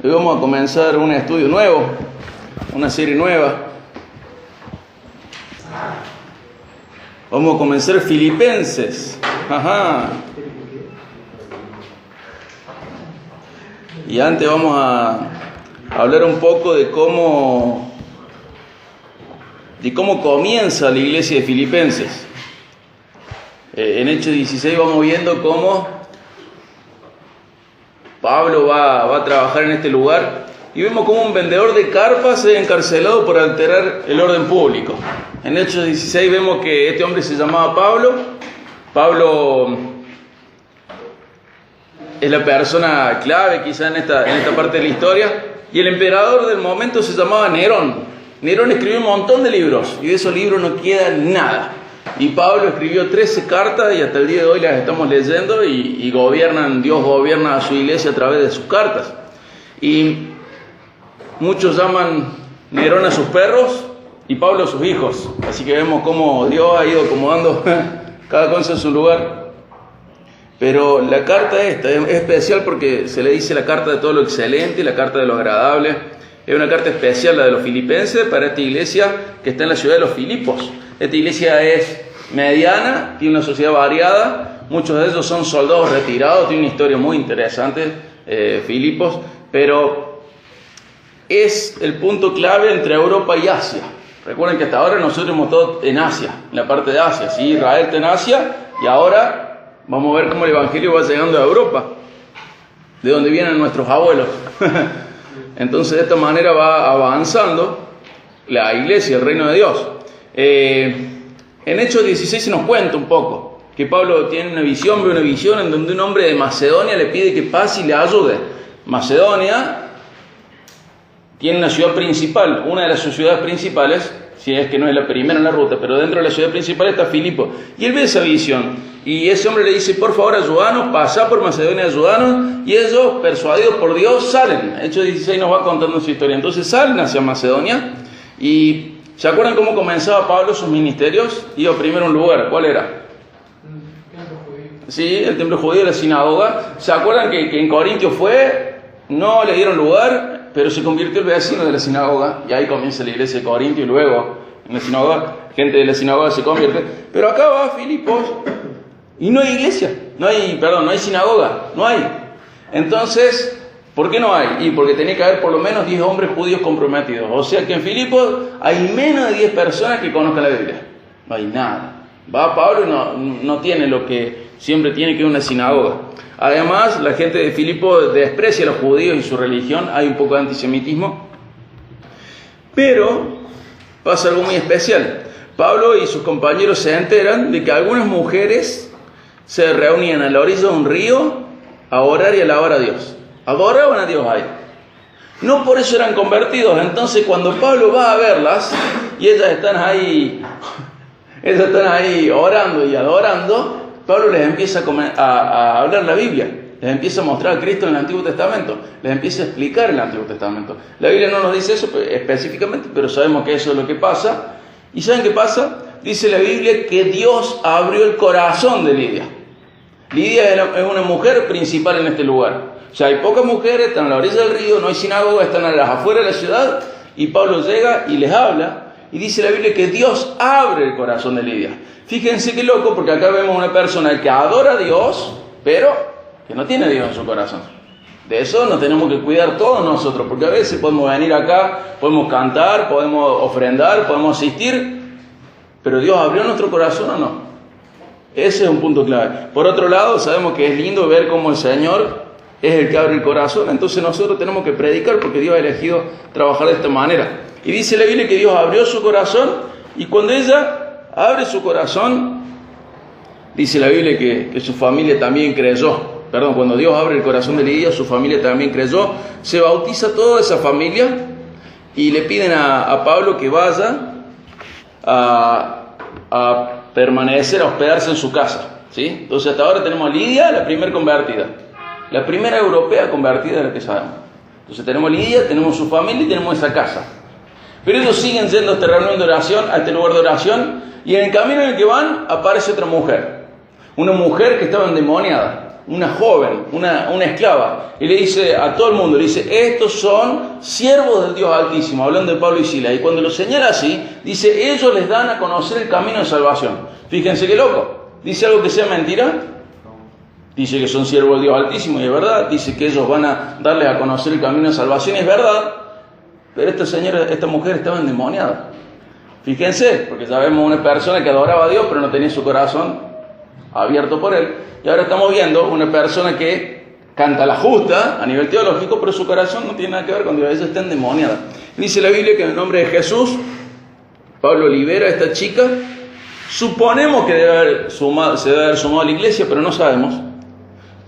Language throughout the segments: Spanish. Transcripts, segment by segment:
Hoy vamos a comenzar un estudio nuevo, una serie nueva. Vamos a comenzar Filipenses. Ajá. Y antes vamos a hablar un poco de cómo comienza la iglesia de Filipenses. En Hechos 16 vamos viendo cómo Pablo va a trabajar en este lugar y vemos cómo un vendedor de carpas es encarcelado por alterar el orden público. En Hechos 16 vemos que este hombre se llamaba Pablo. Pablo es la persona clave quizá en esta parte de la historia, y el emperador del momento se llamaba Nerón. Nerón escribió un montón de libros y de esos libros no queda nada. Y Pablo escribió 13 cartas y hasta el día de hoy las estamos leyendo y Dios gobierna a su iglesia a través de sus cartas. Y muchos llaman Nerón a sus perros y Pablo a sus hijos. Así que vemos cómo Dios ha ido acomodando cada cosa en su lugar. Pero la carta esta es especial porque se le dice la carta de todo lo excelente y la carta de lo agradable. Es una carta especial, la de los filipenses, para esta iglesia que está en la ciudad de los Filipos. Esta iglesia es mediana, tiene una sociedad variada, muchos de ellos son soldados retirados, tiene una historia muy interesante, Filipos, pero es el punto clave entre Europa y Asia. Recuerden que hasta ahora nosotros hemos estado en Asia, en la parte de Asia, ¿sí? Israel está en Asia y ahora vamos a ver cómo el Evangelio va llegando a Europa, de donde vienen nuestros abuelos. Entonces de esta manera va avanzando la iglesia, el reino de Dios. En Hechos 16 se nos cuenta un poco que Pablo ve una visión en donde un hombre de Macedonia le pide que pase y le ayude. Macedonia tiene una ciudad principal, una de las ciudades principales, si es que no es la primera en la ruta, pero dentro de la ciudad principal está Filipo. Y él ve esa visión y ese hombre le dice: por favor, ayúdanos, pasá por Macedonia, ayúdanos. Y ellos, persuadidos por Dios, salen. Hechos 16 nos va contando su historia. Entonces salen hacia Macedonia y ¿se acuerdan cómo comenzaba Pablo sus ministerios? Iba primero a un lugar. ¿Cuál era? El templo judío. Sí, el templo judío, la sinagoga. ¿Se acuerdan que en Corintio no le dieron lugar, pero se convirtió el vecino de la sinagoga? Y ahí comienza la iglesia de Corintio y luego en la sinagoga, gente de la sinagoga se convierte. Pero acá va Filipos y no hay iglesia, no hay sinagoga, no hay. Entonces, ¿por qué no hay? Y porque tenía que haber por lo menos 10 hombres judíos comprometidos. O sea que en Filipos hay menos de 10 personas que conozcan la Biblia. No hay nada. Va Pablo y no tiene lo que siempre tiene, que es una sinagoga. Además, la gente de Filipos desprecia a los judíos y su religión. Hay un poco de antisemitismo. Pero pasa algo muy especial. Pablo y sus compañeros se enteran de que algunas mujeres se reunían a la orilla de un río a orar y a alabar a Dios. Adoraban a Dios ahí. No por eso eran convertidos. Entonces cuando Pablo va a verlas y ellas están ahí orando y adorando, Pablo les empieza a hablar la Biblia. Les empieza a mostrar a Cristo en el Antiguo Testamento. Les empieza a explicar el Antiguo Testamento. La Biblia no nos dice eso específicamente, pero sabemos que eso es lo que pasa. ¿Y saben qué pasa? Dice la Biblia que Dios abrió el corazón de Lidia. Lidia es una mujer principal en este lugar. O sea, hay pocas mujeres, están a la orilla del río, no hay sinagoga, están a las afueras de la ciudad, y Pablo llega y les habla, y dice la Biblia que Dios abre el corazón de Lidia. Fíjense qué loco, porque acá vemos una persona que adora a Dios, pero que no tiene a Dios en su corazón. De eso nos tenemos que cuidar todos nosotros, porque a veces podemos venir acá, podemos cantar, podemos ofrendar, podemos asistir, pero ¿Dios abrió nuestro corazón o no? Ese es un punto clave. Por otro lado, sabemos que es lindo ver cómo el Señor es el que abre el corazón. Entonces nosotros tenemos que predicar porque Dios ha elegido trabajar de esta manera. Y dice la Biblia que Dios abrió su corazón, y cuando ella abre su corazón, dice la Biblia que su familia también creyó. Cuando Dios abre el corazón de Lidia, su familia también creyó. Se bautiza toda esa familia y le piden a Pablo que vaya a permanecer, a hospedarse en su casa, ¿sí? Entonces hasta ahora tenemos a Lidia, la primera convertida, la primera europea convertida de la que sabemos. Entonces tenemos a Lidia, tenemos su familia y tenemos esa casa. Pero ellos siguen yendo a esta reunión de oración, a este lugar de oración, y en el camino en el que van aparece otra mujer, una mujer que estaba endemoniada. una joven, una esclava, y le dice a todo el mundo, le dice, estos son siervos del Dios Altísimo, hablando de Pablo y Silas, y cuando lo señala así, dice, ellos les dan a conocer el camino de salvación. Fíjense qué loco, ¿dice algo que sea mentira? Dice que son siervos del Dios Altísimo, y es verdad, dice que ellos van a darles a conocer el camino de salvación, y es verdad, pero esta mujer estaba endemoniada. Fíjense, porque sabemos una persona que adoraba a Dios, pero no tenía su corazón abierto por Él. Y ahora estamos viendo una persona que canta la justa a nivel teológico, pero su corazón no tiene nada que ver con Dios, ella está endemoniada. Dice la Biblia que en el nombre de Jesús, Pablo libera a esta chica. Suponemos que se debe haber sumado a la iglesia, pero no sabemos.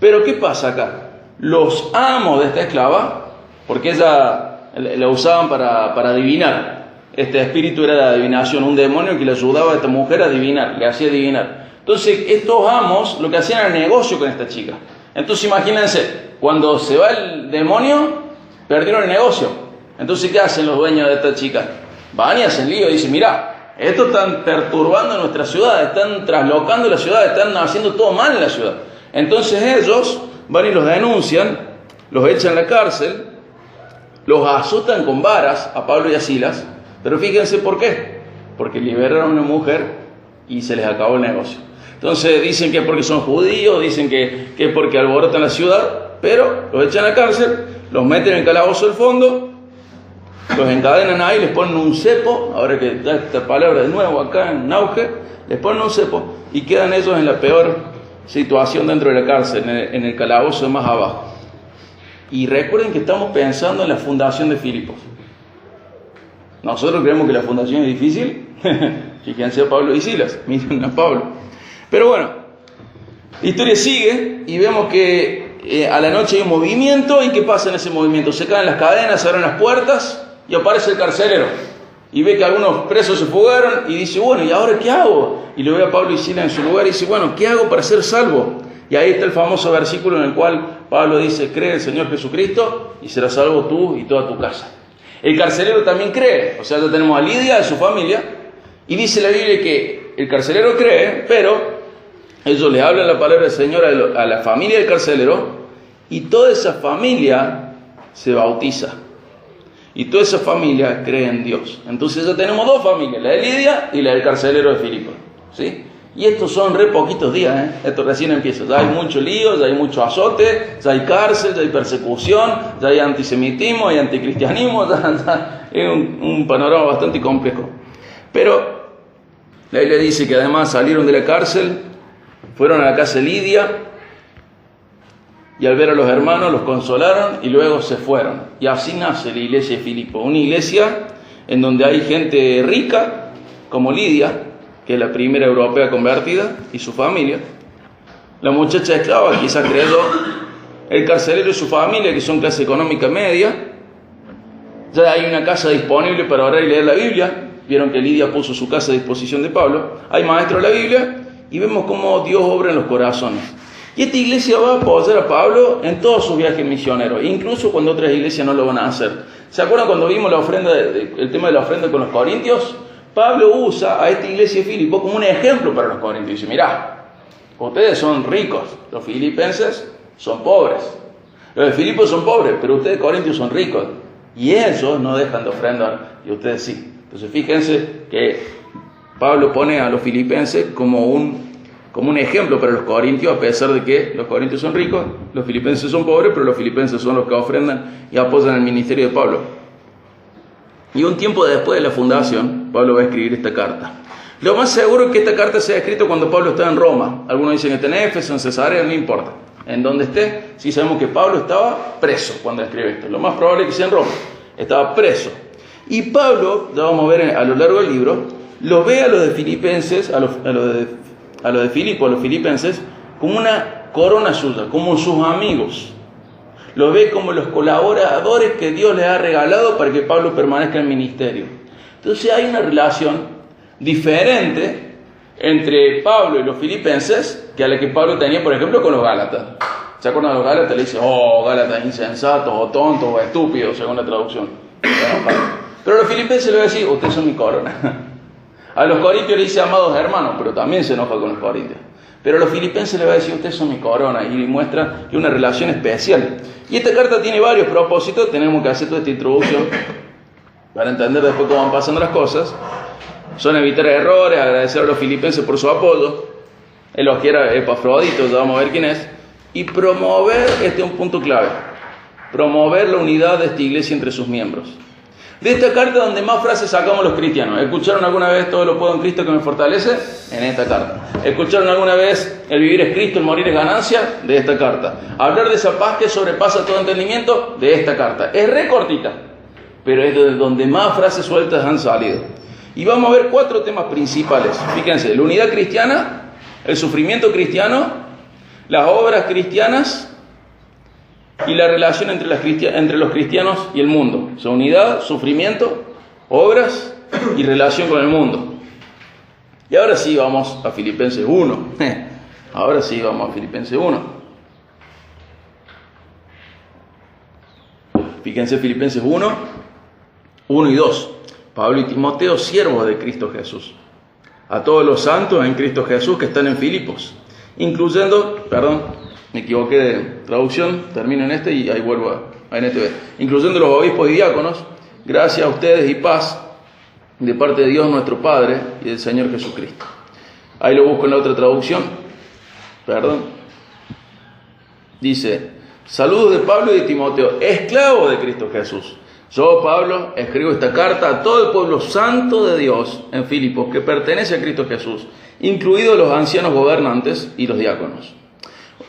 Pero ¿qué pasa acá? Los amos de esta esclava, porque ella la usaban para adivinar. Este espíritu era de adivinación, un demonio que le ayudaba a esta mujer a adivinar, le hacía adivinar. Entonces, estos amos lo que hacían era negocio con esta chica. Entonces, imagínense, cuando se va el demonio, perdieron el negocio. Entonces, ¿qué hacen los dueños de esta chica? Van y hacen lío y dicen, mirá, estos están perturbando nuestra ciudad, están traslocando la ciudad, están haciendo todo mal en la ciudad. Entonces ellos van y los denuncian, los echan a la cárcel, los azotan con varas a Pablo y a Silas. Pero fíjense por qué. Porque liberaron a una mujer y se les acabó el negocio. Entonces dicen que es porque son judíos, dicen que es porque alborotan la ciudad, pero los echan a la cárcel, los meten en el calabozo del fondo, los encadenan ahí, les ponen un cepo, ahora que da esta palabra de nuevo acá en auge, les ponen un cepo y quedan ellos en la peor situación dentro de la cárcel, en el calabozo más abajo. Y recuerden que estamos pensando en la fundación de Filipos. Nosotros creemos que la fundación es difícil. Fíjense a Pablo y Silas, miren a Pablo. Pero bueno, la historia sigue y vemos que a la noche hay un movimiento. ¿Y qué pasa en ese movimiento? Se caen las cadenas, se abren las puertas y aparece el carcelero. Y ve que algunos presos se fugaron y dice, bueno, ¿y ahora qué hago? Y lo ve a Pablo y Silas en su lugar y dice, bueno, ¿qué hago para ser salvo? Y ahí está el famoso versículo en el cual Pablo dice, cree en el Señor Jesucristo y serás salvo tú y toda tu casa. El carcelero también cree, o sea, ya tenemos a Lidia de su familia, y dice la Biblia que el carcelero cree, pero ellos le hablan la palabra del Señor a la familia del carcelero, y toda esa familia se bautiza, y toda esa familia cree en Dios. Entonces ya tenemos dos familias, la de Lidia y la del carcelero de Filipos, ¿sí? Y estos son re poquitos días, esto recién empieza, ya hay mucho lío, ya hay mucho azote, ya hay cárcel, ya hay persecución, ya hay antisemitismo, hay anticristianismo, ya es un panorama bastante complejo. Pero la Biblia dice que además salieron de la cárcel, fueron a la casa de Lidia, y al ver a los hermanos los consolaron y luego se fueron. Y así nace la iglesia de Filipos, una iglesia en donde hay gente rica, como Lidia, que es la primera europea convertida, y su familia. La muchacha esclava quizás creyó, el carcelero y su familia, que son clase económica media. Ya hay una casa disponible para orar y leer la Biblia. Vieron que Lidia puso su casa a disposición de Pablo. Hay maestros de la Biblia y vemos cómo Dios obra en los corazones. Y esta iglesia va a apoyar a Pablo en todos sus viajes misioneros, incluso cuando otras iglesias no lo van a hacer. ¿Se acuerdan cuando vimos la ofrenda, el tema de la ofrenda con los corintios? Pablo usa a esta iglesia de Filipos como un ejemplo para los corintios. Dice, mirá, ustedes son ricos, los filipenses son pobres. Los de Filipos son pobres, pero ustedes corintios son ricos. Y ellos no dejan de ofrendar, y ustedes sí. Entonces fíjense que Pablo pone a los filipenses como un ejemplo para los corintios, a pesar de que los corintios son ricos, los filipenses son pobres, pero los filipenses son los que ofrendan y apoyan el ministerio de Pablo. Y un tiempo después de la fundación, Pablo va a escribir esta carta. Lo más seguro es que esta carta sea escrita cuando Pablo estaba en Roma. Algunos dicen que está en Éfeso, en Cesarea, no importa. En donde esté, sí sabemos que Pablo estaba preso cuando escribe esto. Lo más probable es que sea en Roma. Estaba preso. Y Pablo, ya vamos a ver a lo largo del libro, lo ve a los de Filipenses, a los de Filipos, a los filipenses, como una corona suya, como sus amigos. Los ve como los colaboradores que Dios les ha regalado para que Pablo permanezca en el ministerio. Entonces hay una relación diferente entre Pablo y los filipenses que a la que Pablo tenía, por ejemplo, con los gálatas. ¿Se acuerdan de los gálatas? Le dice, oh, gálatas insensatos, o tontos, o estúpidos, según la traducción. Pero a los filipenses le va a decir, ustedes son mi corona. A los corintios le dice, amados hermanos, pero también se enoja con los corintios. Pero a los filipenses les va a decir, ustedes son mi corona, y muestra que es una relación especial. Y esta carta tiene varios propósitos, tenemos que hacer toda esta introducción para entender después cómo van pasando las cosas. Son evitar errores, agradecer a los filipenses por su apoyo, elogiar a Epafrodito, ya vamos a ver quién es, y promover, este es un punto clave, promover la unidad de esta iglesia entre sus miembros. De esta carta donde más frases sacamos los cristianos. ¿Escucharon alguna vez todo lo puedo en Cristo que me fortalece? En esta carta. ¿Escucharon alguna vez el vivir es Cristo, el morir es ganancia? De esta carta. Hablar de esa paz que sobrepasa todo entendimiento? De esta carta. Es re cortita, pero es de donde más frases sueltas han salido. Y vamos a ver 4 temas principales. Fíjense, la unidad cristiana, el sufrimiento cristiano, las obras cristianas y la relación entre los cristianos y el mundo. O sea, unidad, sufrimiento, obras y relación con el mundo. Y ahora sí vamos a Filipenses 1. Ahora sí vamos a Filipenses 1. Fíjense Filipenses 1 y 2. Pablo y Timoteo, siervos de Cristo Jesús. A todos los santos en Cristo Jesús que están en Filipos, incluyendo, me equivoqué de traducción, termino en este y ahí vuelvo a NTV. Incluyendo los obispos y diáconos, gracias a ustedes y paz de parte de Dios nuestro Padre y del Señor Jesucristo. Ahí lo busco en la otra traducción. Dice, saludos de Pablo y de Timoteo, esclavos de Cristo Jesús. Yo, Pablo, escribo esta carta a todo el pueblo santo de Dios en Filipos, que pertenece a Cristo Jesús, incluidos los ancianos gobernantes y los diáconos.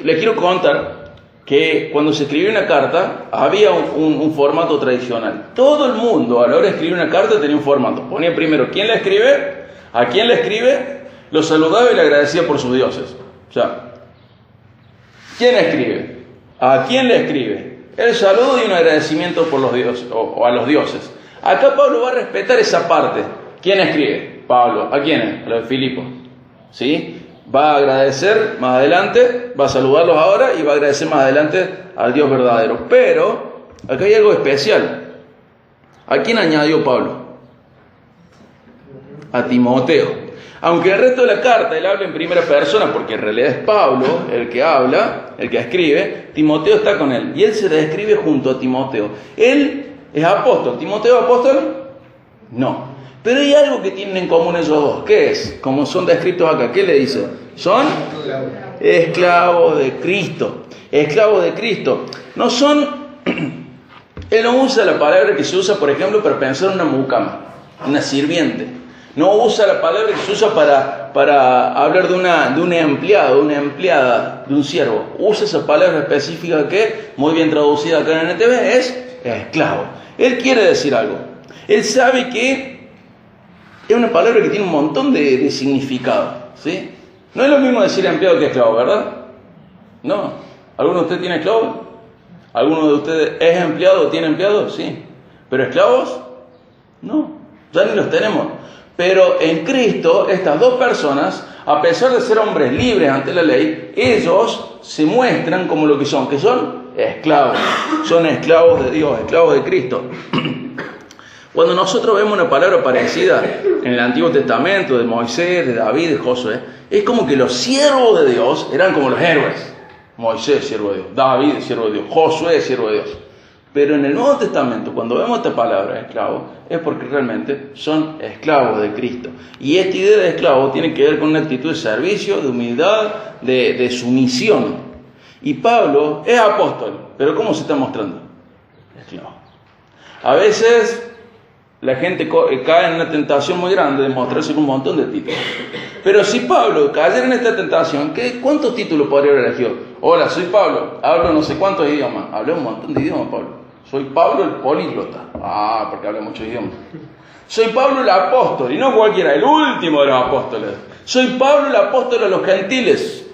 Les quiero contar que cuando se escribió una carta había un formato tradicional. Todo el mundo a la hora de escribir una carta tenía un formato. Ponía primero quién la escribe, a quién la escribe, lo saludaba y le agradecía por sus dioses. O sea, ¿quién escribe? ¿A quién le escribe? El saludo y un agradecimiento por los dioses o a los dioses. Acá Pablo va a respetar esa parte. ¿Quién escribe? Pablo. ¿A quién? A los de Filipos. ¿Sí? Va a agradecer más adelante, va a saludarlos ahora y va a agradecer más adelante al Dios verdadero. Pero acá hay algo especial. ¿A quién añadió Pablo? A Timoteo. Aunque el resto de la carta él habla en primera persona, porque en realidad es Pablo el que habla, el que escribe, Timoteo está con él. Y él se describe junto a Timoteo. Él es apóstol. ¿Timoteo es apóstol? No. Pero hay algo que tienen en común ellos dos. ¿Qué es? Como son descritos acá. ¿Qué le dice? Son esclavos de Cristo. Esclavos de Cristo. No son... Él no usa la palabra que se usa, por ejemplo, para pensar en una mucama, una sirviente. No usa la palabra que se usa para hablar de un empleado, de una empleada, de un siervo. Usa esa palabra específica que, muy bien traducida acá en NTV, es esclavo. Él quiere decir algo. Él sabe que es una palabra que tiene un montón de significado, ¿sí? No es lo mismo decir empleado que esclavo, ¿verdad? No. ¿Alguno de ustedes tiene esclavo? ¿Alguno de ustedes es empleado o tiene empleado? Sí. ¿Pero esclavos? No. Ya ni los tenemos. Pero en Cristo, estas dos personas, a pesar de ser hombres libres ante la ley, ellos se muestran como lo que son esclavos. Son esclavos de Dios, esclavos de Cristo. Cuando nosotros vemos una palabra parecida en el Antiguo Testamento, de Moisés, de David, de Josué, es como que los siervos de Dios eran como los héroes. Moisés, siervo de Dios. David, siervo de Dios. Josué, siervo de Dios. Pero en el Nuevo Testamento, cuando vemos esta palabra, esclavo, es porque realmente son esclavos de Cristo. Y esta idea de esclavo tiene que ver con una actitud de servicio, de humildad, de sumisión. Y Pablo es apóstol, pero ¿cómo se está mostrando? Esclavo. A veces la gente cae en una tentación muy grande de mostrarse con un montón de títulos. Pero si Pablo cayera en esta tentación, ¿cuántos títulos podría haber elegido? Hola, soy Pablo, hablo no sé cuántos idiomas. Hablé un montón de idiomas, Pablo. Soy Pablo el políglota. Porque habla muchos idiomas. Soy Pablo el apóstol, y no cualquiera, el último de los apóstoles. Soy Pablo el apóstol a los gentiles.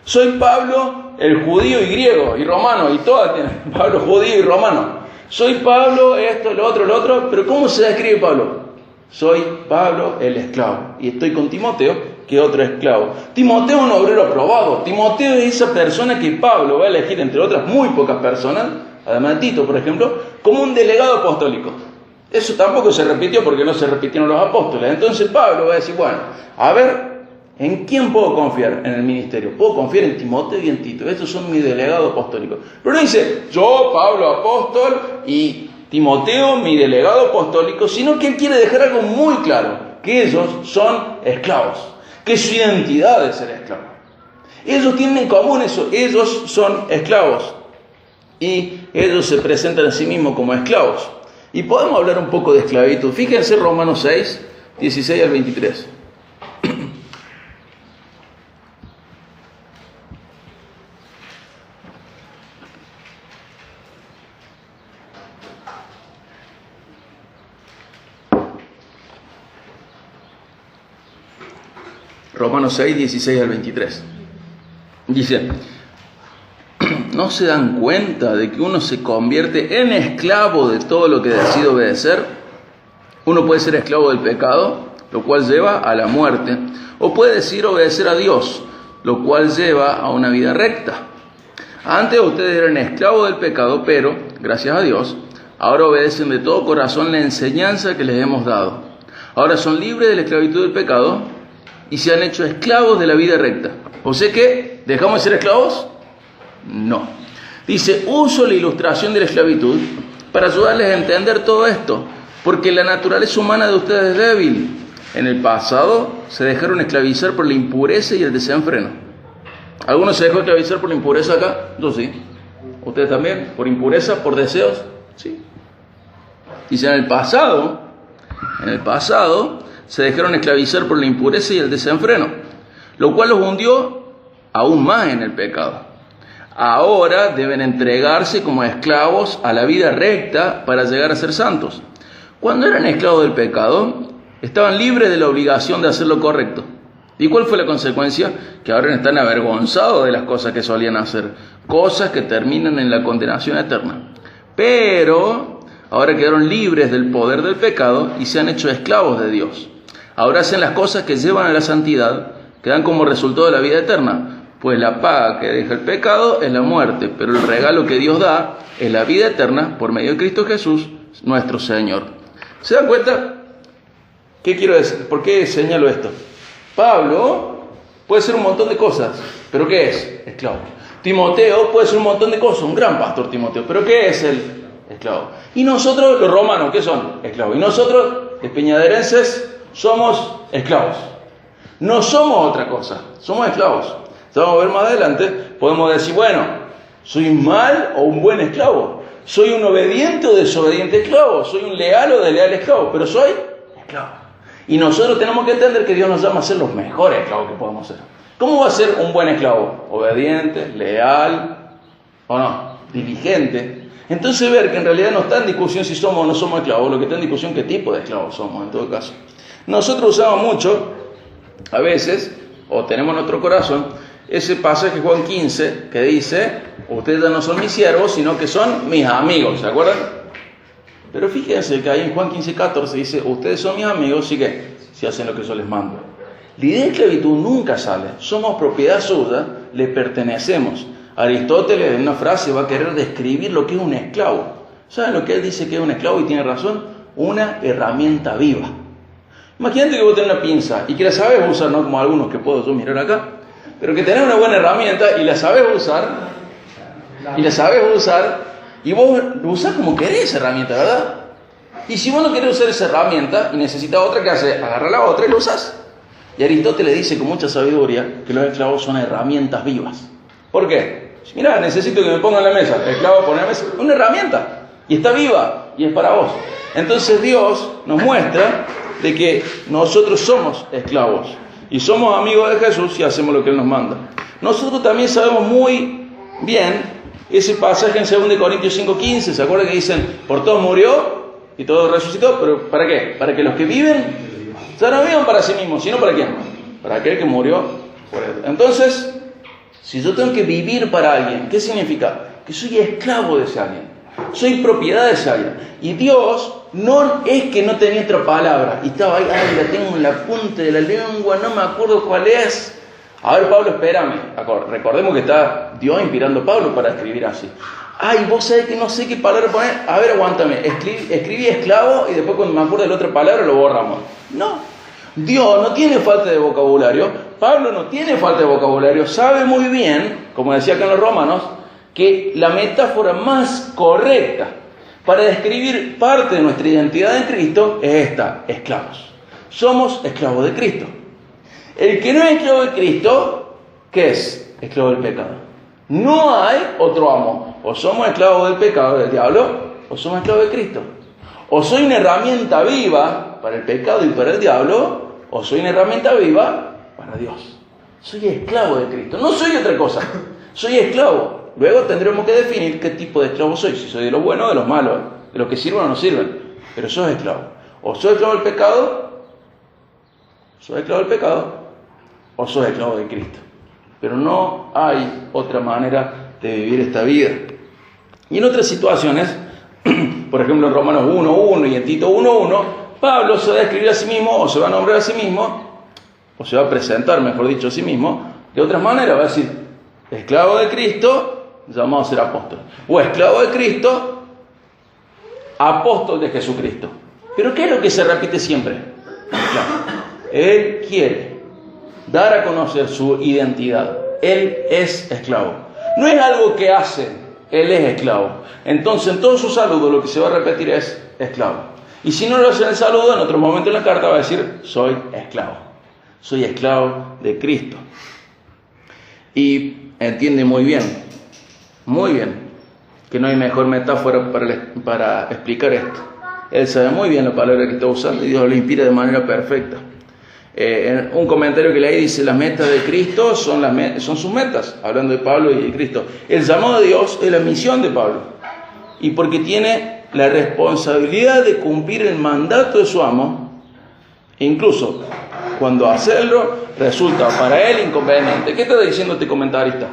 Soy Pablo el judío y griego y romano, y todas tienen Pablo judío y romano. Soy Pablo esto, lo otro, pero ¿cómo se describe Pablo? Soy Pablo el esclavo, y estoy con Timoteo, que es otro esclavo. Timoteo es un obrero aprobado. Timoteo es esa persona que Pablo va a elegir, entre otras muy pocas personas, además de Tito, por ejemplo, como un delegado apostólico. Eso tampoco se repitió porque no se repitieron los apóstoles. Entonces Pablo va a decir, bueno, a ver, ¿En quién puedo confiar en el ministerio? Puedo confiar en Timoteo y en Tito. Estos son mis delegados apostólicos. Pero no dice, yo, Pablo, apóstol, y Timoteo, mi delegado apostólico, sino que él quiere dejar algo muy claro, que ellos son esclavos, que su identidad es ser esclavo. Ellos tienen en común eso, ellos son esclavos y ellos se presentan a sí mismos como esclavos. Y podemos hablar un poco de esclavitud. Fíjense Romanos 6, 16 al 23. Romanos 6, 16 al 23. Dice, ¿no se dan cuenta de que uno se convierte en esclavo de todo lo que decide obedecer? Uno puede ser esclavo del pecado, lo cual lleva a la muerte, o puede decir obedecer a Dios, lo cual lleva a una vida recta. Antes ustedes eran esclavos del pecado, pero, gracias a Dios, ahora obedecen de todo corazón la enseñanza que les hemos dado. Ahora son libres de la esclavitud del pecado y se han hecho esclavos de la vida recta. ¿O sea que dejamos de ser esclavos? No. Dice, uso la ilustración de la esclavitud para ayudarles a entender todo esto, porque la naturaleza humana de ustedes es débil. En el pasado se dejaron esclavizar por la impureza y el desenfreno. ¿Algunos se dejó esclavizar por la impureza acá? Yo sí. ¿Ustedes también? ¿Por impureza? ¿Por deseos? Sí. Dice, en el pasado se dejaron esclavizar por la impureza y el desenfreno, lo cual los hundió aún más en el pecado. Ahora deben entregarse como esclavos a la vida recta para llegar a ser santos. Cuando eran esclavos del pecado, estaban libres de la obligación de hacer lo correcto. ¿Y cuál fue la consecuencia? Que ahora están avergonzados de las cosas que solían hacer, cosas que terminan en la condenación eterna. Pero ahora quedaron libres del poder del pecado y se han hecho esclavos de Dios. Ahora hacen las cosas que llevan a la santidad, que dan como resultado la vida eterna, pues la paga que deja el pecado es la muerte, pero el regalo que Dios da es la vida eterna por medio de Cristo Jesús, nuestro Señor. ¿Se dan cuenta? ¿Qué quiero decir? ¿Por qué señalo esto? Pablo puede ser un montón de cosas, ¿pero qué es? Esclavo. Timoteo puede ser un montón de cosas, un gran pastor Timoteo, ¿pero qué es el esclavo? Y nosotros, los romanos, ¿qué son? Esclavos. Y nosotros, los peñaderenses, somos esclavos. No somos otra cosa, somos esclavos. Vamos a ver más adelante, podemos decir, bueno, ¿soy un mal o un buen esclavo? ¿Soy un obediente o desobediente esclavo? ¿Soy un leal o desleal esclavo? Pero soy esclavo. Y nosotros tenemos que entender que Dios nos llama a ser los mejores esclavos que podemos ser. ¿Cómo va a ser un buen esclavo? ¿Obediente, leal o no? ¿Diligente? Entonces ver que en realidad no está en discusión si somos o no somos esclavos, lo que está en discusión es qué tipo de esclavos somos en todo caso. Nosotros usamos mucho, a veces, o tenemos en nuestro corazón, ese pasaje Juan 15 que dice, ustedes ya no son mis siervos, sino que son mis amigos, ¿se acuerdan? Pero fíjense que ahí en Juan 15:14 dice, ustedes son mis amigos, ¿sí qué? Si hacen lo que yo les mando. La idea de esclavitud nunca sale, somos propiedad suya, le pertenecemos. Aristóteles en una frase va a querer describir lo que es un esclavo. ¿Saben lo que él dice que es un esclavo? Y tiene razón, una herramienta viva. Imagínate que vos tenés una pinza y que la sabes usar, no como algunos que puedo yo mirar acá, pero que tenés una buena herramienta y la sabes usar, y vos lo usás como querés esa herramienta, ¿verdad? Y si vos no querés usar esa herramienta y necesitas otra, ¿qué haces? Agarra la otra y la usás. Y Aristóteles dice con mucha sabiduría que los esclavos son herramientas vivas. ¿Por qué? Mirá, necesito que me pongan la mesa, el esclavo pone la mesa, una herramienta, y está viva, y es para vos. Entonces Dios nos muestra de que nosotros somos esclavos y somos amigos de Jesús y hacemos lo que Él nos manda. Nosotros también sabemos muy bien ese pasaje en 2 Corintios 5:15, ¿se acuerdan que dicen, por todos murió y todos resucitó? ¿Pero para qué? Para que los que viven ya no vivan para sí mismos, sino para quién? Para aquel que murió por él. Entonces, si yo tengo que vivir para alguien, ¿qué significa? Que soy esclavo de ese alguien, soy propiedad de ese alguien. Y Dios no es que no tenía otra palabra y estaba ahí, ay, la tengo en la punta de la lengua, no me acuerdo cuál es. A ver, Pablo, espérame. Recordemos que está Dios inspirando a Pablo para escribir así. Ay, vos sabés que no sé qué palabra poner. A ver, aguántame. Escribí esclavo y después cuando me acuerdo de la otra palabra lo borramos. No. Dios no tiene falta de vocabulario, Pablo no tiene falta de vocabulario, sabe muy bien, como decía acá en los Romanos, que la metáfora más correcta para describir parte de nuestra identidad en Cristo es esta: esclavos. Somos esclavos de Cristo. El que no es esclavo de Cristo, ¿qué es? Esclavo del pecado. No hay otro amo. O somos esclavos del pecado, del diablo, o somos esclavos de Cristo. O soy una herramienta viva para el pecado y para el diablo, o soy una herramienta viva para Dios. Soy esclavo de Cristo. No soy otra cosa. Soy esclavo. Luego tendremos que definir qué tipo de esclavo soy. Si soy de los buenos o de los malos, de los que sirven o no sirven. Pero soy esclavo. O soy esclavo del pecado, o soy esclavo de Cristo. Pero no hay otra manera de vivir esta vida. Y en otras situaciones, por ejemplo en Romanos 1:1 y en Tito 1:1, Pablo se va a describir a sí mismo, o se va a nombrar a sí mismo, o se va a presentar, mejor dicho, a sí mismo, de otras maneras. Va a decir, esclavo de Cristo, llamado a ser apóstol. O esclavo de Cristo, apóstol de Jesucristo. ¿Pero qué es lo que se repite siempre? Claro. Él quiere dar a conocer su identidad. Él es esclavo. No es algo que hace, él es esclavo. Entonces en todo su saludo lo que se va a repetir es esclavo. Y si no lo hace en el saludo, en otro momento en la carta va a decir, soy esclavo. Soy esclavo de Cristo. Y entiende muy bien, que no hay mejor metáfora para explicar esto. Él sabe muy bien la palabra que está usando y Dios lo inspira de manera perfecta. En un comentario que leí dice, las metas de Cristo son sus metas, hablando de Pablo y de Cristo. El llamado de Dios es la misión de Pablo. Y porque tiene la responsabilidad de cumplir el mandato de su amo, incluso cuando hacerlo resulta para él inconveniente. ¿Qué está diciendo este comentarista?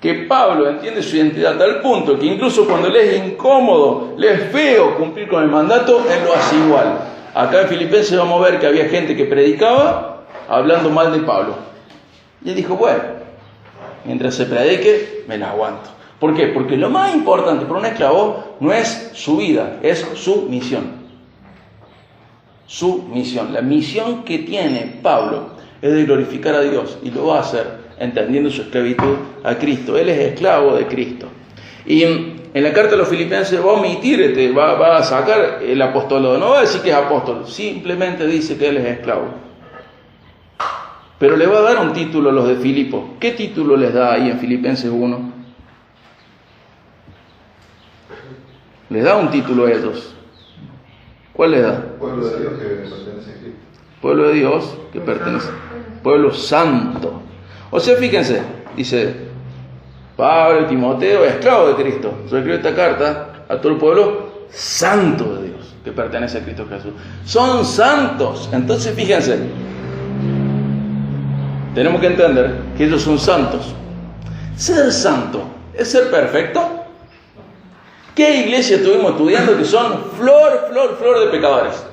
Que Pablo entiende su identidad a tal punto que incluso cuando le es incómodo, le es feo cumplir con el mandato, él lo hace igual. Acá en Filipenses vamos a ver que había gente que predicaba hablando mal de Pablo. Y él dijo, bueno, mientras se predique, me la aguanto. ¿Por qué? Porque lo más importante para un esclavo no es su vida, es su misión. Su misión. La misión que tiene Pablo es de glorificar a Dios y lo va a hacer entendiendo su esclavitud a Cristo. Él es esclavo de Cristo. Y en la carta de los Filipenses va a omitir, va a sacar el apostolado. No va a decir que es apóstol, simplemente dice que él es esclavo. Pero le va a dar un título a los de Filipo. ¿Qué título les da ahí en Filipenses 1? Les da un título a ellos. ¿Cuál les da? Pueblo de Dios que pertenece a Cristo. Pueblo de Dios que pertenece. Pueblo santo. O sea, fíjense, dice Pablo y Timoteo, esclavo de Cristo. Yo escribo esta carta a todo el pueblo santo de Dios que pertenece a Cristo Jesús. Son santos. Entonces, fíjense, tenemos que entender que ellos son santos. Ser santo es ser perfecto. ¿Qué iglesia estuvimos estudiando que son flor de pecadores?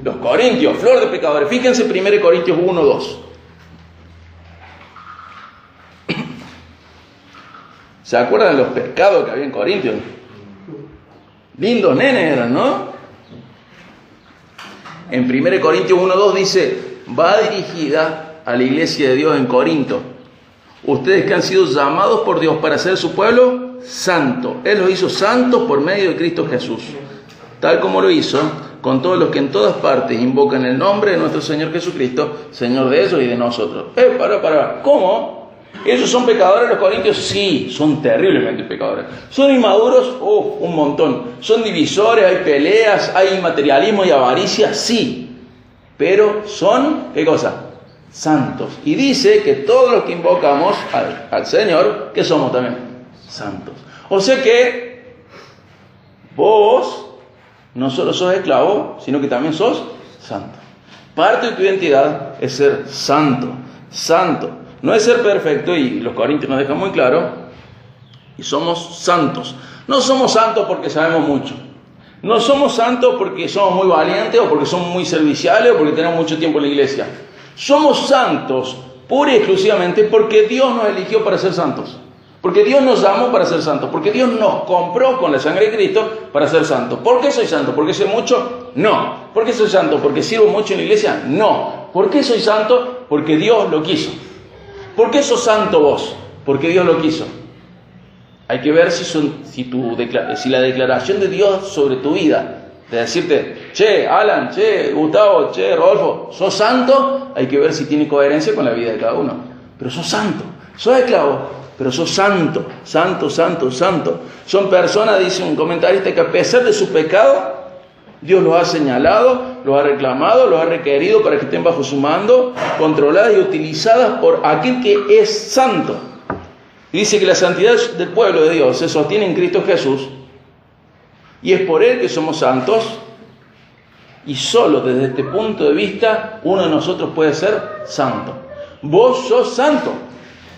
Los corintios, flor de pecadores. Fíjense 1 Corintios 1:2. ¿Se acuerdan de los pecados que había en Corintios? Lindos nenes eran, ¿no? En 1 Corintios 1:2 dice, va dirigida a la iglesia de Dios en Corinto. Ustedes que han sido llamados por Dios para ser su pueblo santo. Él los hizo santos por medio de Cristo Jesús. Tal como lo hizo con todos los que en todas partes invocan el nombre de nuestro Señor Jesucristo, Señor de ellos y de nosotros. Para. ¿Cómo? ¿Ellos son pecadores los corintios? Sí, son terriblemente pecadores. ¿Son inmaduros? Un montón. ¿Son divisores? ¿Hay peleas? ¿Hay materialismo y avaricia? Sí. Pero son, ¿qué cosa? Santos. Y dice que todos los que invocamos al Señor, que somos también santos. O sea que vos no solo sos esclavo, sino que también sos santo. Parte de tu identidad es ser santo. Santo. No es ser perfecto, y los corintios nos dejan muy claro, y somos santos. No somos santos porque sabemos mucho. No somos santos porque somos muy valientes, o porque somos muy serviciales, o porque tenemos mucho tiempo en la iglesia. Somos santos pura y exclusivamente porque Dios nos eligió para ser santos. Porque Dios nos llamó para ser santos. Porque Dios nos compró con la sangre de Cristo para ser santos. ¿Por qué soy santo? ¿Porque sé mucho? No. ¿Por qué soy santo? ¿Porque sirvo mucho en la iglesia? No. ¿Por qué soy santo? Porque Dios lo quiso. ¿Por qué sos santo vos? Porque Dios lo quiso. Hay que ver si la declaración de Dios sobre tu vida, de decirte, che, Alan, che, Gustavo, che, Rodolfo, sos santo, hay que ver si tiene coherencia con la vida de cada uno. Pero sos santo, sos esclavo, pero sos santo, santo, santo, santo. Son personas, dice un comentarista, que a pesar de su pecado, Dios los ha señalado, los ha reclamado, los ha requerido para que estén bajo su mando, controladas y utilizadas por aquel que es santo. Y dice que la santidad del pueblo de Dios se sostiene en Cristo Jesús, y es por Él que somos santos, y solo desde este punto de vista uno de nosotros puede ser santo. Vos sos santo.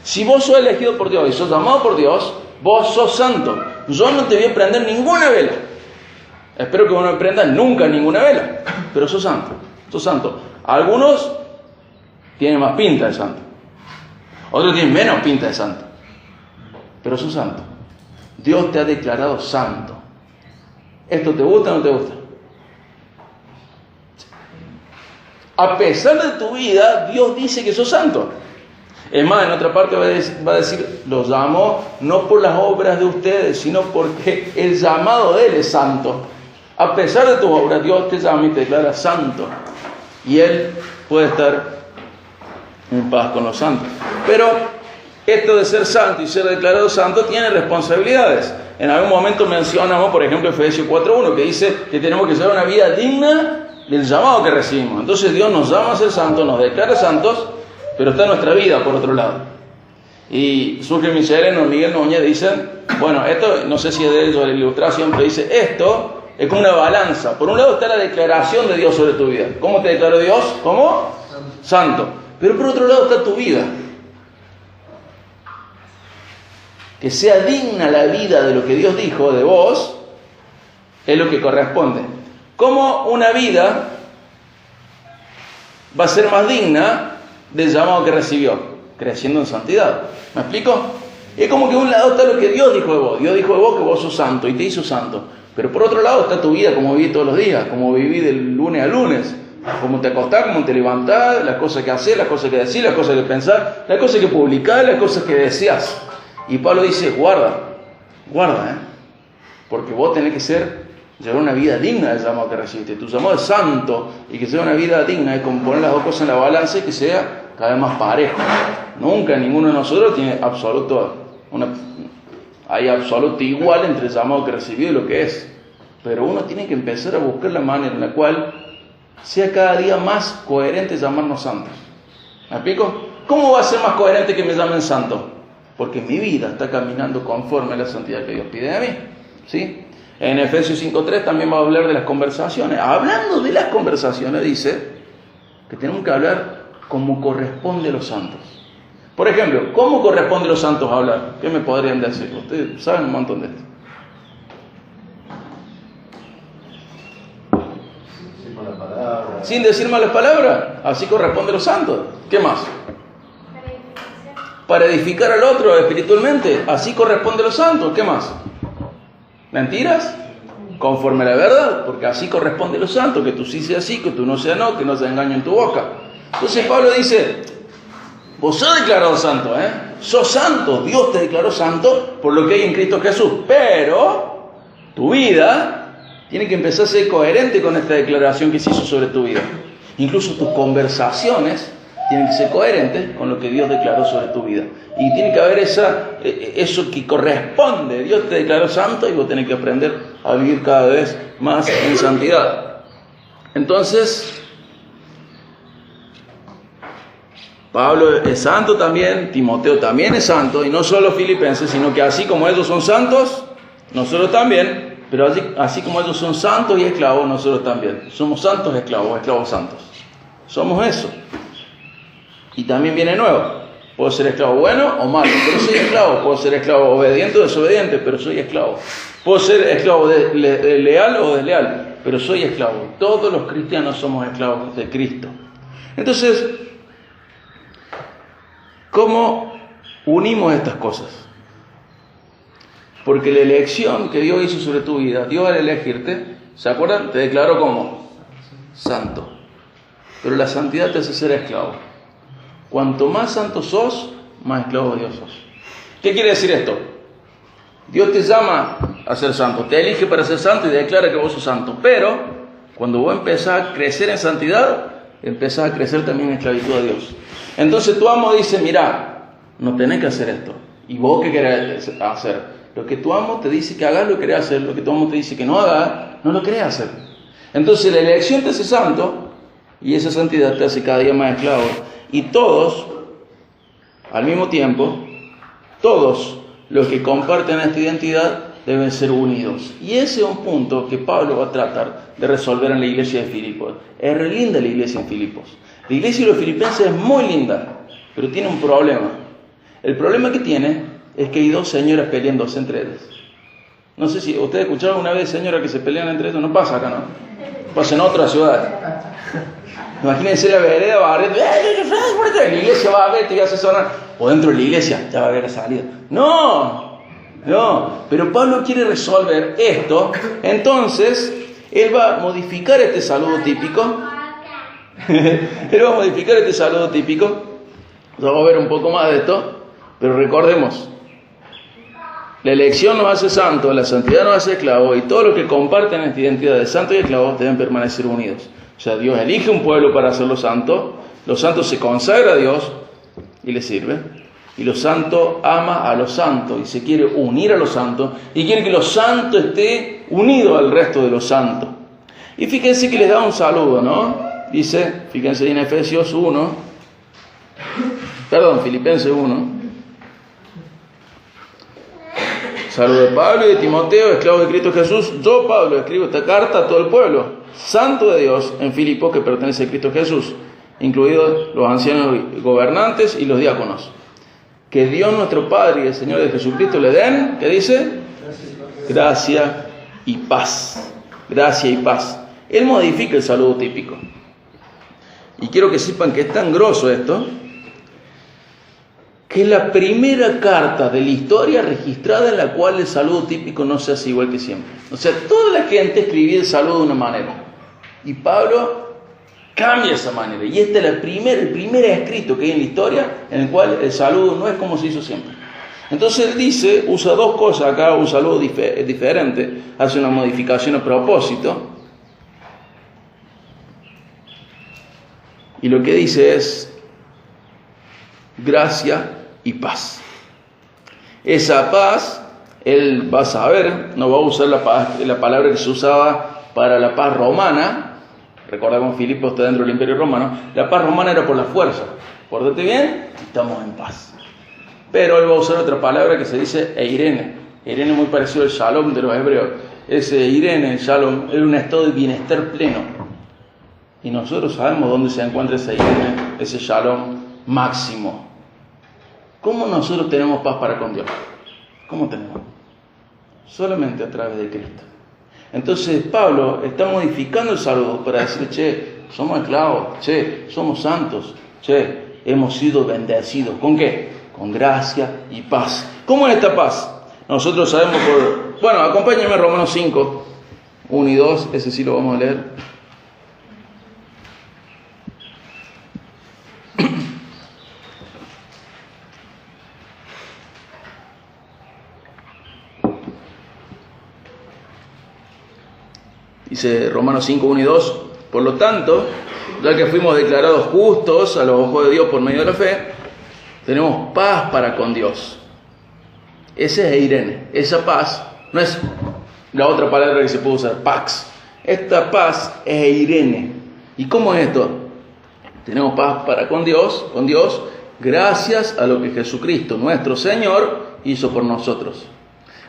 Si vos sos elegido por Dios y sos amado por Dios, vos sos santo. Yo no te voy a prender ninguna vela. Espero que vos no me prendas nunca ninguna vela, pero sos santo. Sos santo. Algunos tienen más pinta de santo, otros tienen menos pinta de santo, pero sos santo. Dios te ha declarado santo. ¿Esto te gusta o no te gusta? A pesar de tu vida, Dios dice que sos santo. Es más, en otra parte va a decir, los llamó no por las obras de ustedes, sino porque el llamado de Él es santo. A pesar de tus obras, Dios te llama y te declara santo. Y Él puede estar en paz con los santos. Pero esto de ser santo y ser declarado santo tiene responsabilidades. En algún momento mencionamos, por ejemplo, Efesios 4.1, que dice que tenemos que llevar una vida digna del llamado que recibimos. Entonces Dios nos llama a ser santos, nos declara santos, pero está nuestra vida por otro lado. Y Sucre Micheleno, Miguel Núñez dicen, bueno, esto, no sé si es de ellos la ilustración, pero dice, esto es como una balanza. Por un lado está la declaración de Dios sobre tu vida. ¿Cómo te declaró Dios? ¿Cómo? Santo. Pero por otro lado está tu vida. Que sea digna la vida de lo que Dios dijo de vos, es lo que corresponde. ¿Cómo una vida va a ser más digna del llamado que recibió? Creciendo en santidad. ¿Me explico? Es como que un lado está lo que Dios dijo de vos. Dios dijo de vos que vos sos santo y te hizo santo. Pero por otro lado está tu vida, como viví todos los días, como viví del lunes a lunes. Como te acostás, como te levantás, las cosas que haces, las cosas que decís, las cosas que pensás, las cosas que publicás, las cosas que deseás. Y Pablo dice, guarda, porque vos tenés que llevar una vida digna del llamado que recibiste. Tu llamado es santo, y que sea una vida digna es como poner las dos cosas en la balanza y que sea cada vez más parejo. Nunca ninguno de nosotros tiene hay absoluto igual entre el llamado que recibió y lo que es. Pero uno tiene que empezar a buscar la manera en la cual sea cada día más coherente llamarnos santos. ¿Me explico? ¿Cómo va a ser más coherente que me llamen santo? Porque mi vida está caminando conforme a la santidad que Dios pide de mí. ¿Sí? En Efesios 5.3 también va a hablar de las conversaciones. Hablando de las conversaciones, dice que tenemos que hablar como corresponde a los santos. Por ejemplo, ¿cómo corresponde a los santos hablar? ¿Qué me podrían decir? Ustedes saben un montón de esto. Sin decir malas palabras. Así corresponde a los santos. ¿Qué más? Para edificar al otro espiritualmente. Así corresponde a los santos. ¿Qué más? ¿Mentiras? Conforme a la verdad. Porque así corresponde a los santos. Que tú sí seas sí, que tú no seas no, que no se engaño en tu boca. Entonces Pablo dice, vos sos declarado santo, sos santo. Dios te declaró santo por lo que hay en Cristo Jesús. Pero tu vida tiene que empezar a ser coherente con esta declaración que se hizo sobre tu vida. Incluso tus conversaciones tienen que ser coherentes con lo que Dios declaró sobre tu vida. Y tiene que haber eso que corresponde. Dios te declaró santo y vos tenés que aprender a vivir cada vez más en santidad. Entonces, Pablo es santo también, Timoteo también es santo, y no solo Filipenses, sino que así como ellos son santos, nosotros también. Pero así como ellos son santos y esclavos, nosotros también. Somos santos esclavos, esclavos santos. Somos eso. Y también viene nuevo. Puedo ser esclavo bueno o malo, pero soy esclavo. Puedo ser esclavo obediente o desobediente, pero soy esclavo. Puedo ser esclavo leal o desleal, pero soy esclavo. Todos los cristianos somos esclavos de Cristo. Entonces, ¿cómo unimos estas cosas? Porque la elección que Dios hizo sobre tu vida, Dios al elegirte, ¿se acuerdan? Te declaró como santo. Pero la santidad te hace ser esclavo. Cuanto más santo sos, más esclavo de Dios sos. ¿Qué quiere decir esto? Dios te llama a ser santo, te elige para ser santo y declara que vos sos santo. Pero cuando vos empezás a crecer en santidad, empezás a crecer también en esclavitud a Dios. Entonces tu amo dice, mirá, no tenés que hacer esto. ¿Y vos qué querés hacer? Lo que tu amo te dice que hagas, lo querés hacer. Lo que tu amo te dice que no hagas, no lo querés hacer. Entonces la elección te hace santo y esa santidad te hace cada día más esclavo. Y todos, al mismo tiempo, todos los que comparten esta identidad deben ser unidos. Y ese es un punto que Pablo va a tratar de resolver en la iglesia de Filipos. Es re linda la iglesia en Filipos. La iglesia de los filipenses es muy linda, pero tiene un problema. El problema que tiene es que hay dos señoras peleándose entre ellas. No sé si ustedes escucharon una vez señoras que se pelean entre ellas. No pasa acá, ¿no? Pasa en otras ciudades. Imagínense la vereda, va a ver, la iglesia va a ver, te voy a asesorar. O dentro de la iglesia, ya va a haber la salida. No, pero Pablo quiere resolver esto. Entonces, él va a modificar este saludo típico. Vamos a ver un poco más de esto. Pero recordemos, la elección nos hace santos, la santidad nos hace esclavos, y todos los que comparten esta identidad de santos y esclavos deben permanecer unidos. O sea, Dios elige un pueblo para hacerlo santo, los santos se consagra a Dios y le sirve, y los santos ama a los santos y se quiere unir a los santos y quiere que los santos esté unido al resto de los santos. Y fíjense que les da un saludo, ¿no? Dice, fíjense en Filipenses 1. Saludo de Pablo y de Timoteo, esclavos de Cristo Jesús. Yo, Pablo, escribo esta carta a todo el pueblo santo de Dios en Filipos que pertenece a Cristo Jesús, incluidos los ancianos gobernantes y los diáconos. Que Dios nuestro Padre y el Señor de Jesucristo le den, ¿qué dice? Gracia y paz. Gracia y paz. Él modifica el saludo típico. Y quiero que sepan que es tan grosso esto, que es la primera carta de la historia registrada en la cual el saludo típico no se hace igual que siempre. O sea, toda la gente escribía el saludo de una manera. Y Pablo cambia esa manera. Y este es el primer escrito que hay en la historia en el cual el saludo no es como se hizo siempre. Entonces él dice, usa dos cosas acá, un saludo diferente, hace una modificación a propósito. Y lo que dice es gracia y paz. Esa paz, él va a saber, no va a usar la palabra que se usaba para la paz romana. Recordamos, Filipos está dentro del Imperio Romano. La paz romana era por la fuerza. Pórtate bien, estamos en paz. Pero él va a usar otra palabra que se dice eirene. Eirene es muy parecido al shalom de los hebreos. Ese eirene, el shalom, era un estado de bienestar pleno. Y nosotros sabemos dónde se encuentra ese eirene, ese shalom máximo. ¿Cómo nosotros tenemos paz para con Dios? ¿Cómo tenemos? Solamente a través de Cristo. Entonces Pablo está modificando el saludo para decir, che, somos esclavos, che, somos santos, che, hemos sido bendecidos. ¿Con qué? Con gracia y paz. ¿Cómo es esta paz? Nosotros sabemos por... Bueno, acompáñenme a Romanos 5, 1 y 2, ese sí lo vamos a leer. Dice Romanos 5, 1 y 2, por lo tanto, ya que fuimos declarados justos a los ojos de Dios por medio de la fe, tenemos paz para con Dios. Ese es eirene, esa paz no es la otra palabra que se puede usar, pax. Esta paz es eirene. ¿Y cómo es esto? Tenemos paz para con Dios, gracias a lo que Jesucristo, nuestro Señor, hizo por nosotros.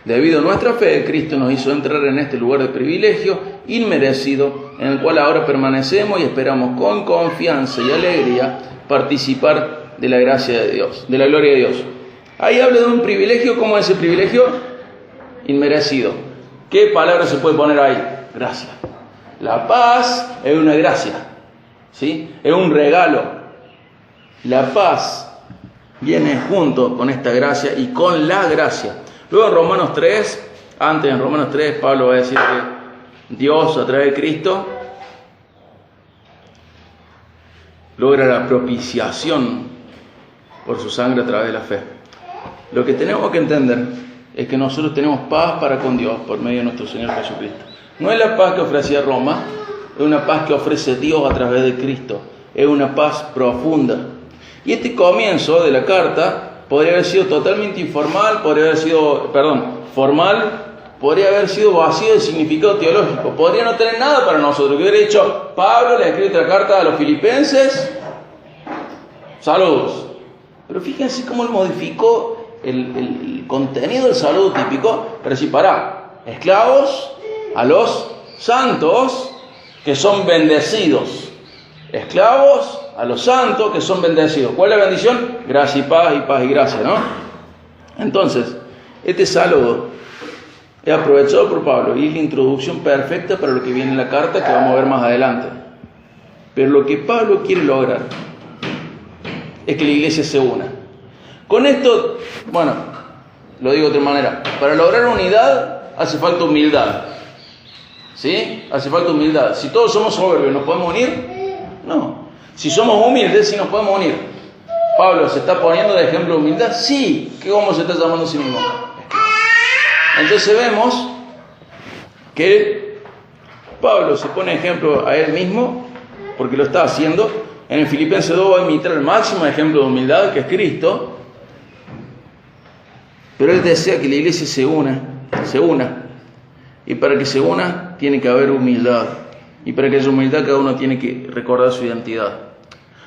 Debido a nuestra fe, Cristo nos hizo entrar en este lugar de privilegio inmerecido, en el cual ahora permanecemos y esperamos con confianza y alegría participar de la gracia de Dios, de la gloria de Dios. Ahí habla de un privilegio. ¿Cómo es ese privilegio? Inmerecido. ¿Qué palabra se puede poner ahí? Gracia. La paz es una gracia, ¿sí? Es un regalo. La paz viene junto con esta gracia y con la gracia. Luego en Romanos 3, antes en Romanos 3, Pablo va a decir que Dios a través de Cristo logra la propiciación por su sangre a través de la fe. Lo que tenemos que entender es que nosotros tenemos paz para con Dios por medio de nuestro Señor Jesucristo. No es la paz que ofrecía Roma, es una paz que ofrece Dios a través de Cristo. Es una paz profunda. Y este comienzo de la carta podría haber sido totalmente informal, formal, podría haber sido vacío de significado teológico, podría no tener nada para nosotros. Que hubiera dicho, Pablo le escribe otra carta a los filipenses, saludos. Pero fíjense cómo él modificó el contenido del saludo típico, pero si para, esclavos a los santos que son bendecidos. Esclavos a los santos que son bendecidos. ¿Cuál es la bendición? Gracia y paz y gracia, ¿no? Entonces, este saludo es aprovechado por Pablo y es la introducción perfecta para lo que viene en la carta que vamos a ver más adelante. Pero lo que Pablo quiere lograr es que la iglesia se una. Con esto, bueno, lo digo de otra manera, para lograr unidad hace falta humildad. ¿Sí? Hace falta humildad. Si todos somos soberbios, ¿nos podemos unir? No. Si somos humildes, sí nos podemos unir. Pablo se está poniendo de ejemplo de humildad. Sí. ¿Cómo se está llamando a sí mismo? Entonces vemos que Pablo se pone ejemplo a él mismo porque lo está haciendo. En el Filipenses 2 va a imitar el máximo ejemplo de humildad que es Cristo. Pero él desea que la iglesia se una. Y para que se una tiene que haber humildad. Y para que haya humildad cada uno tiene que recordar su identidad.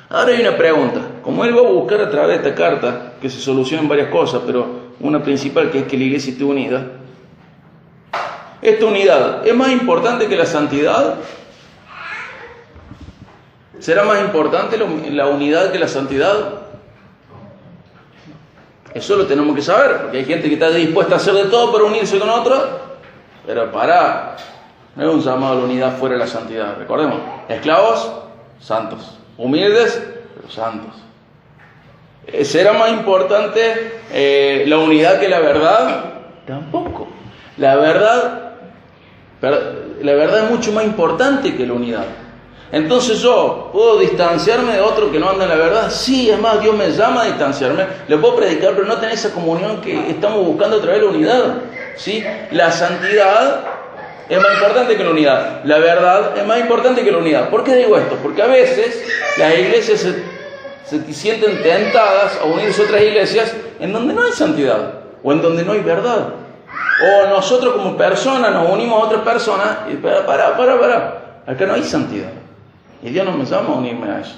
Ahora hay una pregunta. Como él va a buscar a través de esta carta que se solucionen varias cosas, pero una principal que es que la iglesia esté unida. ¿Esta unidad es más importante que la santidad? ¿Será más importante la unidad que la santidad? Eso lo tenemos que saber, porque hay gente que está dispuesta a hacer de todo para unirse con otra, pero no es un llamado a la unidad fuera de la santidad. Recordemos, esclavos, santos. Humildes, pero santos. ¿Será más importante la unidad que la verdad? Tampoco. La verdad es mucho más importante que la unidad. Entonces yo puedo distanciarme de otro que no anda en la verdad. Sí, es más, Dios me llama a distanciarme. Le puedo predicar, pero no tener esa comunión que estamos buscando a través de la unidad. ¿Sí? La santidad es más importante que la unidad. La verdad es más importante que la unidad. ¿Por qué digo esto? Porque a veces las iglesias se sienten tentadas a unirse a otras iglesias en donde no hay santidad o en donde no hay verdad. O nosotros como personas nos unimos a otras personas y para. Acá no hay santidad. Y Dios no me llama a unirme a eso.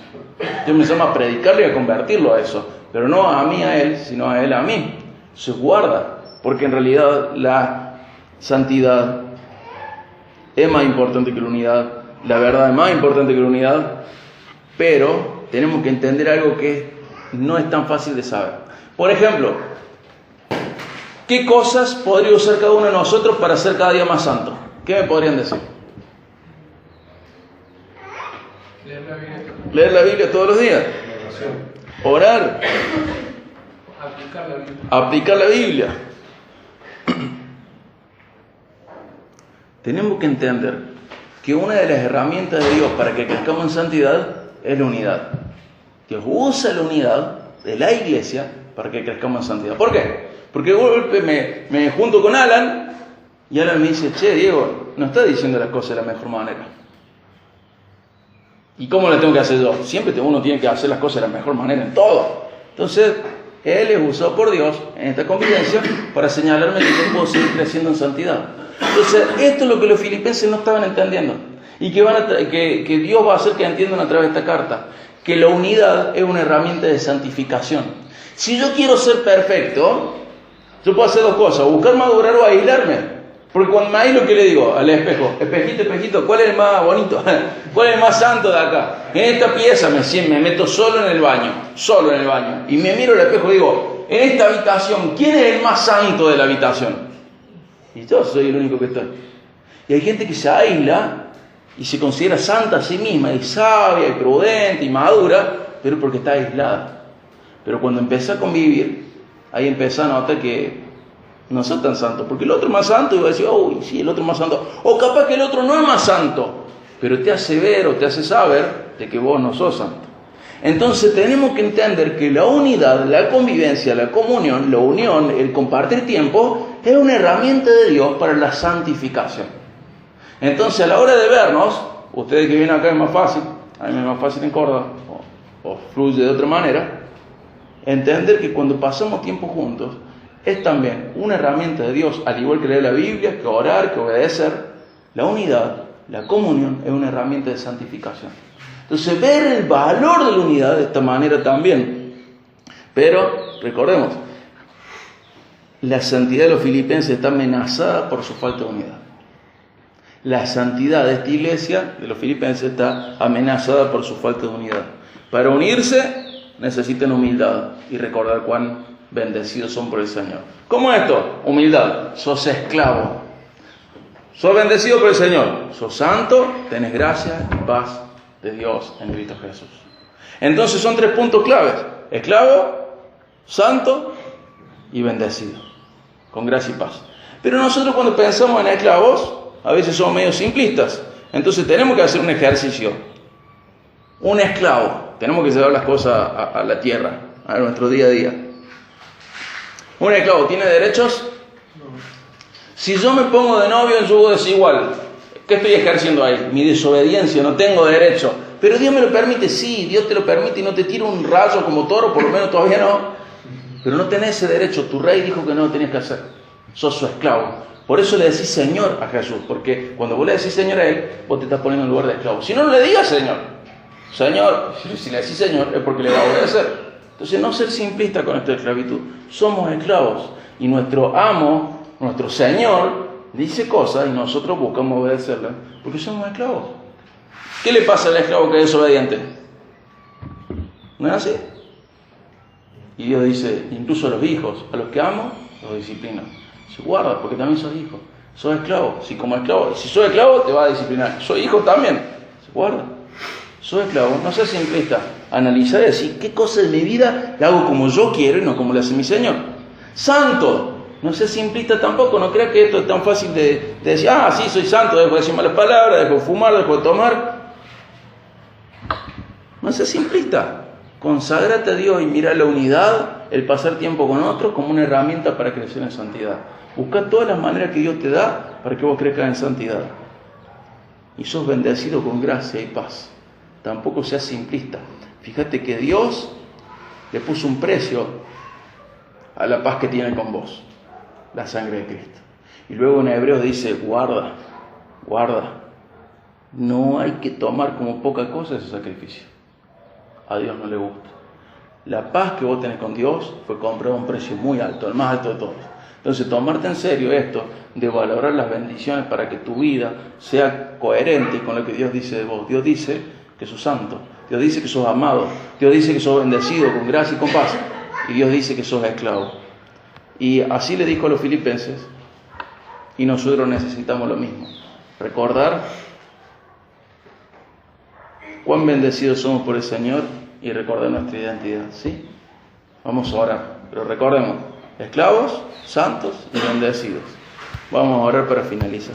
Dios me llama a predicarlo y a convertirlo a eso. Pero no a mí a Él, sino a Él a mí. Se guarda. Porque en realidad la santidad es más importante que la unidad. La verdad es más importante que la unidad. Pero tenemos que entender algo que no es tan fácil de saber. Por ejemplo, ¿qué cosas podría usar cada uno de nosotros para ser cada día más santo? ¿Qué me podrían decir? Leer la Biblia todos los días. Orar. Aplicar la Biblia. Tenemos que entender que una de las herramientas de Dios para que crezcamos en santidad es la unidad. Dios usa la unidad de la iglesia para que crezcamos en santidad. ¿Por qué? Porque de golpe me junto con Alan y Alan me dice, che, Diego, no estás diciendo las cosas de la mejor manera. ¿Y cómo las tengo que hacer yo? Siempre uno tiene que hacer las cosas de la mejor manera en todo. Entonces, él es usado por Dios en esta convivencia para señalarme que yo puedo seguir creciendo en santidad. Entonces, esto es lo que los filipenses no estaban entendiendo. Y que Dios va a hacer que entiendan a través de esta carta. Que la unidad es una herramienta de santificación. Si yo quiero ser perfecto, yo puedo hacer dos cosas. Buscar madurar o aislarme. Porque cuando me aíslo, ¿qué le digo? Al espejo. Espejito, ¿cuál es el más bonito? ¿Cuál es el más santo de acá? En esta pieza me meto solo en el baño. Y me miro al espejo y digo, en esta habitación, ¿quién es el más santo de la habitación? Y yo soy el único que estoy. Y hay gente que se aísla y se considera santa a sí misma, y sabia, y prudente, y madura, pero porque está aislada. Pero cuando empieza a convivir, ahí empieza a notar que no sos tan santo, porque el otro es más santo y va a decir, uy, sí, el otro es más santo. O capaz que el otro no es más santo, pero te hace ver o te hace saber de que vos no sos santo. Entonces tenemos que entender que la unidad, la convivencia, la comunión, la unión, el compartir tiempo, es una herramienta de Dios para la santificación. Entonces a la hora de vernos, ustedes que vienen acá es más fácil, a mí me es más fácil en Córdoba, o fluye de otra manera, entender que cuando pasamos tiempo juntos, es también una herramienta de Dios, al igual que leer la Biblia, que orar, que obedecer. La unidad, la comunión, es una herramienta de santificación. Entonces, ver el valor de la unidad de esta manera también. Pero, recordemos, la santidad de los filipenses está amenazada por su falta de unidad. La santidad de esta iglesia, de los filipenses, está amenazada por su falta de unidad. Para unirse, necesitan humildad y recordar cuán bendecidos son por el Señor. ¿Cómo es esto? Humildad. Sos esclavo. Sos bendecido por el Señor. Sos santo, tenés gracia y paz de Dios en Cristo Jesús. Entonces son 3 puntos claves: esclavo, santo y bendecido, con gracia y paz. Pero nosotros cuando pensamos en esclavos, a veces somos medio simplistas. Entonces tenemos que hacer un ejercicio. Un esclavo, tenemos que llevar las cosas a la tierra, a nuestro día a día. ¿Un esclavo tiene derechos? Si yo me pongo de novio en yugo desigual, ¿qué estoy ejerciendo ahí? Mi desobediencia, no tengo derecho. Pero Dios me lo permite, sí, Dios te lo permite y no te tira un rayo como toro, por lo menos todavía no. Pero no tenés ese derecho, tu rey dijo que no lo tenías que hacer. Sos su esclavo. Por eso le decís Señor a Jesús, porque cuando vos le decís Señor a Él, vos te estás poniendo en lugar de esclavo. Si no, no le digas Señor. Señor, si le decís Señor es porque le va a obedecer. Entonces, no ser simplista con esta esclavitud. Somos esclavos y nuestro amo, nuestro Señor, dice cosas y nosotros buscamos obedecerlas porque somos esclavos. ¿Qué le pasa al esclavo que es desobediente? ¿No es así? Y Dios dice, incluso a los hijos, a los que amo, los disciplino. Se guarda porque también sos hijo. Sos esclavo. Si como esclavo, si sos esclavo, te va a disciplinar. Soy hijo también. Se guarda. Soy esclavo, no seas simplista. Analizar y decir, ¿qué cosa de mi vida la hago como yo quiero y no como la hace mi Señor? Santo, no seas simplista tampoco. No creas que esto es tan fácil de decir, sí, soy santo, dejo de decir malas palabras, dejo de fumar, dejo de tomar. No seas simplista. Conságrate a Dios y mira la unidad, el pasar tiempo con otros como una herramienta para crecer en santidad. Busca todas las maneras que Dios te da para que vos crezcas en santidad. Y sos bendecido con gracia y paz. Tampoco seas simplista. Fíjate que Dios le puso un precio a la paz que tiene con vos, la sangre de Cristo. Y luego en Hebreos dice, guarda, no hay que tomar como poca cosa ese sacrificio. A Dios no le gusta. La paz que vos tenés con Dios fue comprada a un precio muy alto, el más alto de todos. Entonces, tomarte en serio esto de valorar las bendiciones para que tu vida sea coherente con lo que Dios dice de vos. Dios dice que sos santo, Dios dice que sos amado, Dios dice que sos bendecido con gracia y con paz, y Dios dice que sos esclavo. Y así le dijo a los filipenses, y nosotros necesitamos lo mismo, recordar cuán bendecidos somos por el Señor y recordar nuestra identidad, ¿sí? Vamos a orar, pero recordemos, esclavos, santos y bendecidos. Vamos a orar para finalizar.